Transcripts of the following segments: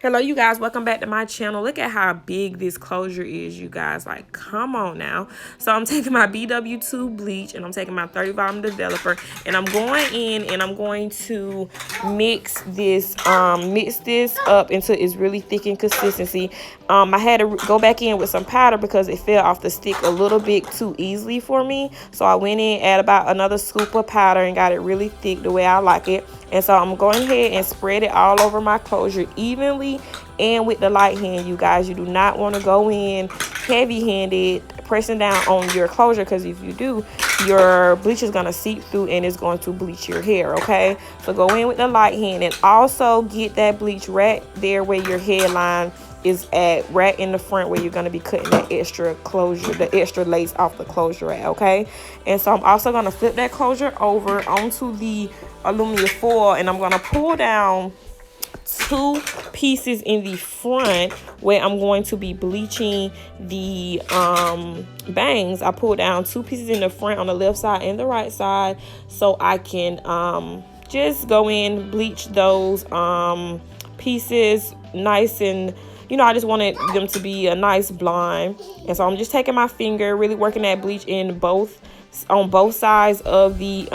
Hello, you guys. Welcome back to my channel. Look at how big this closure is, you guys. Like, come on now. So I'm taking my BW2 bleach and I'm taking my 30 volume developer and I'm going in and I'm going to mix this up until it's really thick in consistency. I had to go back in with some powder because it fell off the stick a little bit too easily for me. So I went in, add about another scoop of powder and got it really thick the way I like it. And so I'm going ahead and spread it all over my closure evenly and with the light hand, you guys. You do not want to go in heavy-handed pressing down on your closure, because if you do, your bleach is going to seep through and it's going to bleach your hair, okay? So go in with the light hand and also get that bleach right there where your hairline is at, right in the front where you're going to be cutting that extra closure, the extra lace off the closure at, okay? And so I'm also going to flip that closure over onto the aluminum foil and I'm going to pull down two pieces in the front where I'm going to be bleaching the bangs. I pulled down two pieces in the front on the left side and the right side so I can just go in, bleach those pieces nice, and I just wanted them to be a nice blonde. And so I'm just taking my finger, really working that bleach on both sides of the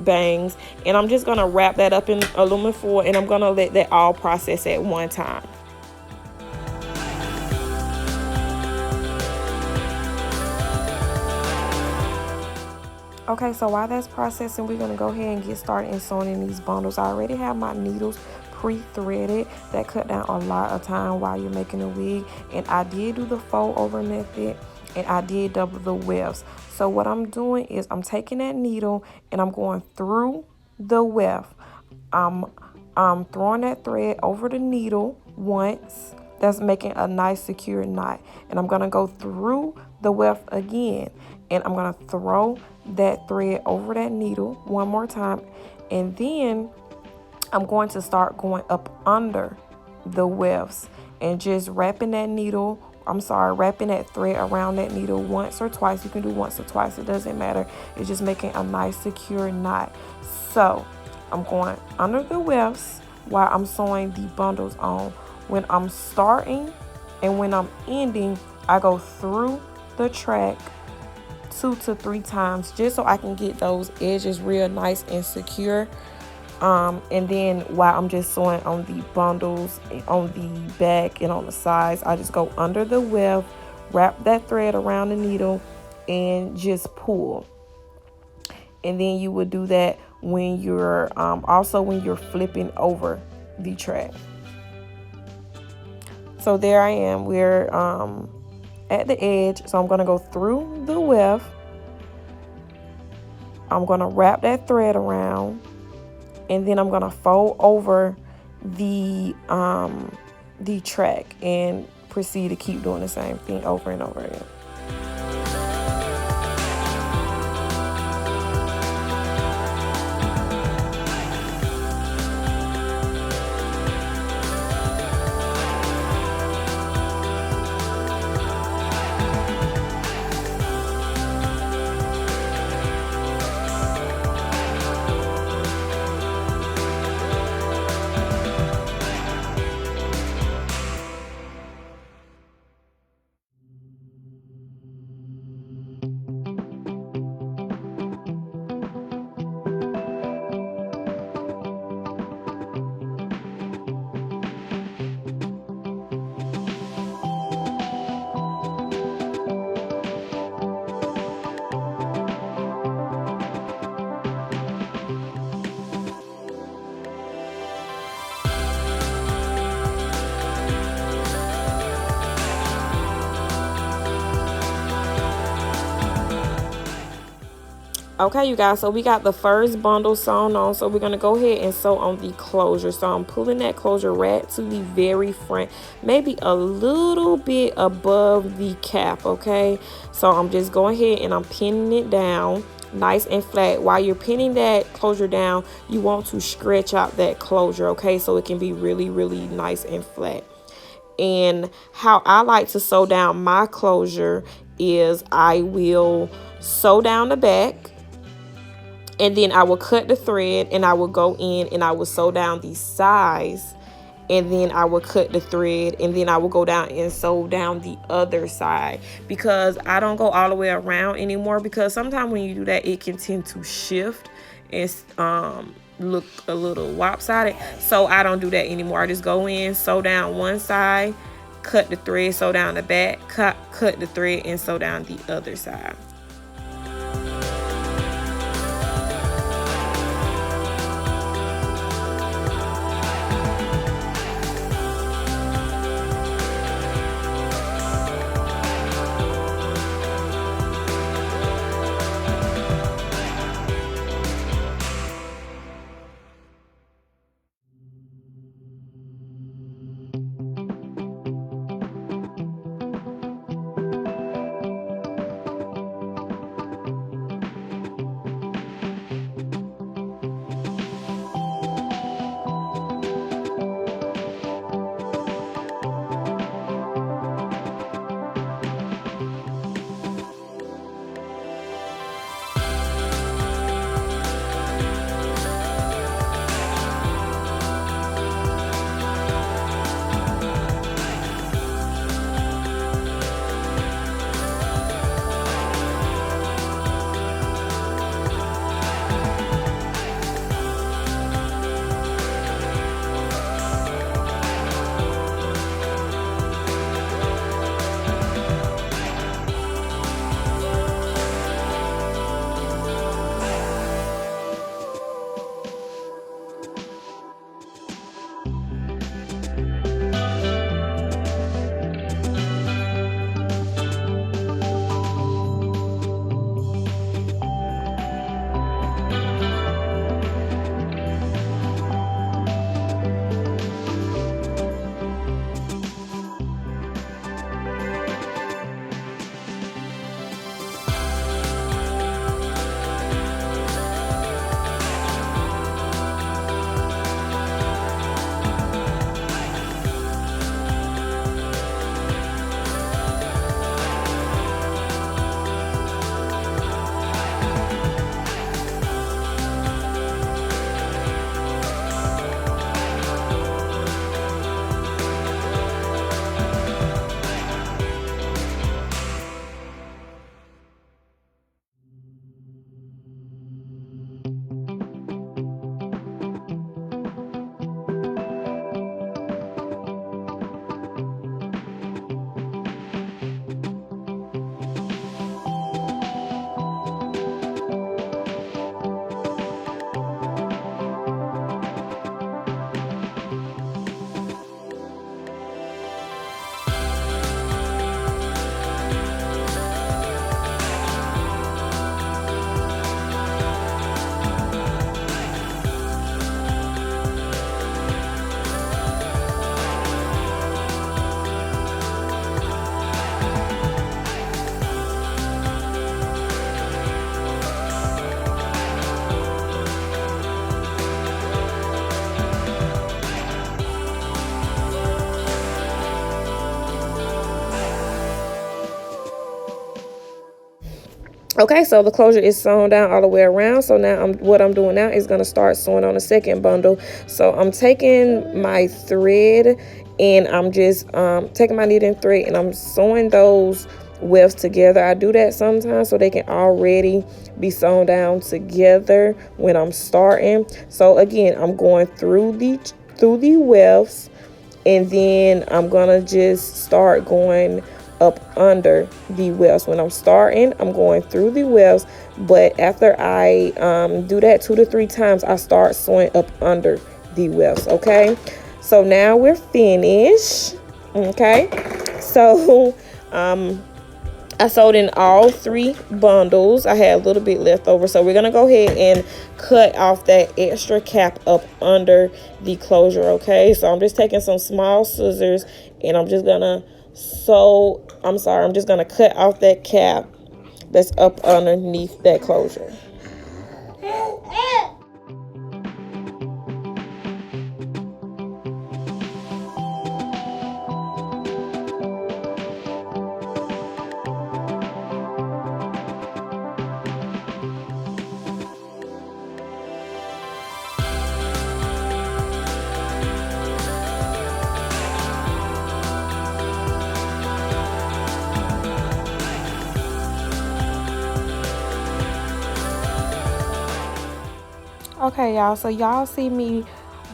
bangs, and I'm just gonna wrap that up in aluminum foil and I'm gonna let that all process at one time. Okay, so while that's processing, we're gonna go ahead and get started in sewing in these bundles. I already have my needles pre-threaded. That cut down a lot of time while you're making a wig, and I did do the fold over method and I did double the wefts. So what I'm doing is I'm taking that needle and I'm going through the weft. I'm throwing that thread over the needle once. That's making a nice secure knot. And I'm going to go through the weft again. And I'm going to throw that thread over that needle one more time. And then I'm going to start going up under the wefts and just wrapping that thread around that needle once or twice. You can do once or twice, it doesn't matter. It's just making a nice secure knot. So I'm going under the wefts while I'm sewing the bundles on. When I'm starting and when I'm ending, I go through the track 2 to 3 times just so I can get those edges real nice and secure. And then while I'm just sewing on the bundles, on the back and on the sides, I just go under the weft, wrap that thread around the needle and just pull. And then you would do that when you're also when you're flipping over the track. So there I am, we're at the edge. So I'm going to go through the weft, I'm going to wrap that thread around, and then I'm gonna fold over the track and proceed to keep doing the same thing over and over again. Okay, you guys, so we got the first bundle sewn on, so we're going to go ahead and sew on the closure. So I'm pulling that closure right to the very front, maybe a little bit above the cap, okay? So I'm just going ahead and I'm pinning it down nice and flat. While you're pinning that closure down, you want to stretch out that closure, okay? So it can be really, really nice and flat. And how I like to sew down my closure is I will sew down the back, and then I will cut the thread and I will go in and I will sew down the sides and then I will cut the thread, and then I will go down and sew down the other side, because I don't go all the way around anymore, because sometimes when you do that it can tend to shift and look a little lopsided. So I don't do that anymore. I just go in, sew down one side, cut the thread, sew down the back, cut the thread, and sew down the other side. Okay, so the closure is sewn down all the way around. So now what I'm doing now is going to start sewing on the second bundle. So I'm taking my thread and I'm just taking my knitting thread and I'm sewing those wefts together. I do that sometimes so they can already be sewn down together when I'm starting. So again, I'm going through the wefts, and then I'm gonna just start going up under the wefts. When I'm starting, I'm going through the wefts, but after I do that 2 to 3 times, I start sewing up under the wefts. Okay, so now we're finished. Okay, so I sewed in all 3 bundles. I had a little bit left over, so we're gonna go ahead and cut off that extra cap up under the closure. Okay, so I'm just taking some small scissors and I'm just gonna I'm just gonna cut off that cap that's up underneath that closure. Okay, y'all, so y'all see me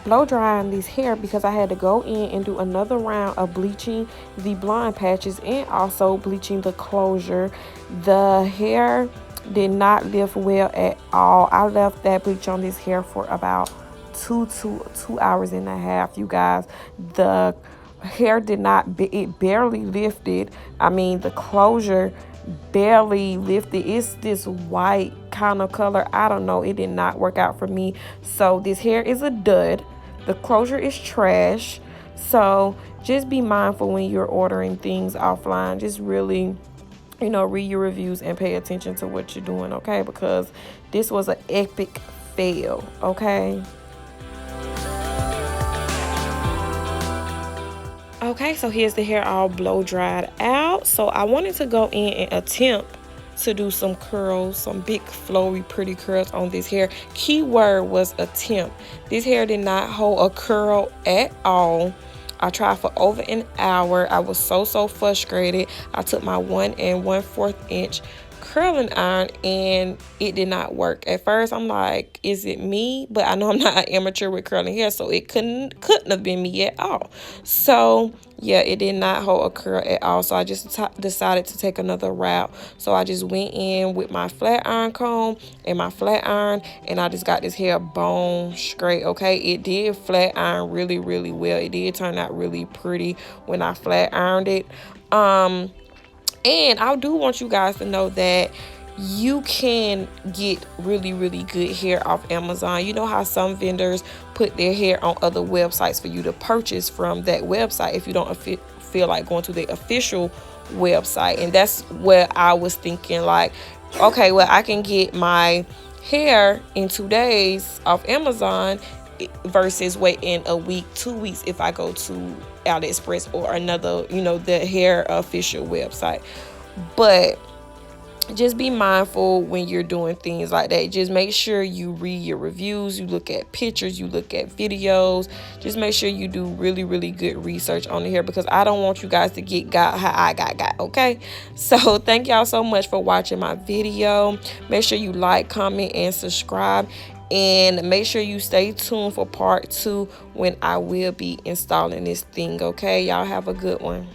blow drying this hair because I had to go in and do another round of bleaching the blonde patches and also bleaching the closure. The hair did not lift well at all. I left that bleach on this hair for about two hours and a half, you guys. The hair did not, it barely lifted. I mean, the closure barely lifted. It's this white kind of color. I don't know, it did not work out for me. So this hair is a dud. The closure is trash. So just be mindful when you're ordering things offline. Just really, you know, read your reviews and pay attention to what you're doing, okay? Because this was an epic fail, okay? Okay, so here's the hair all blow dried out. So I wanted to go in and attempt to do some curls, some big flowy pretty curls on this hair. Keyword was attempt. This hair did not hold a curl at all. I tried for over an hour. I was so frustrated. I took my 1 1/4 inch curling iron and it did not work. At first I'm like, is it me? But I know I'm not an amateur with curling hair, so it couldn't have been me at all. So yeah, it did not hold a curl at all. So I just decided to take another route. So I just went in with my flat iron comb and my flat iron, and I just got this hair bone straight, okay? It did flat iron really well. It did turn out really pretty when I flat ironed it. And I do want you guys to know that you can get really good hair off Amazon. You know how some vendors put their hair on other websites for you to purchase from that website if you don't feel like going to the official website. And that's where I was thinking, like, okay, well, I can get my hair in 2 days off Amazon versus waiting a week, 2 weeks if I go to AliExpress or another, you know, the hair official website. But just be mindful when you're doing things like that. Just make sure you read your reviews, you look at pictures, you look at videos. Just make sure you do really good research on the hair, because I don't want you guys to get got how I got, okay? So thank y'all so much for watching my video. Make sure you like, comment, and subscribe. And make sure you stay tuned for part 2 when I will be installing this thing, okay? Y'all have a good one.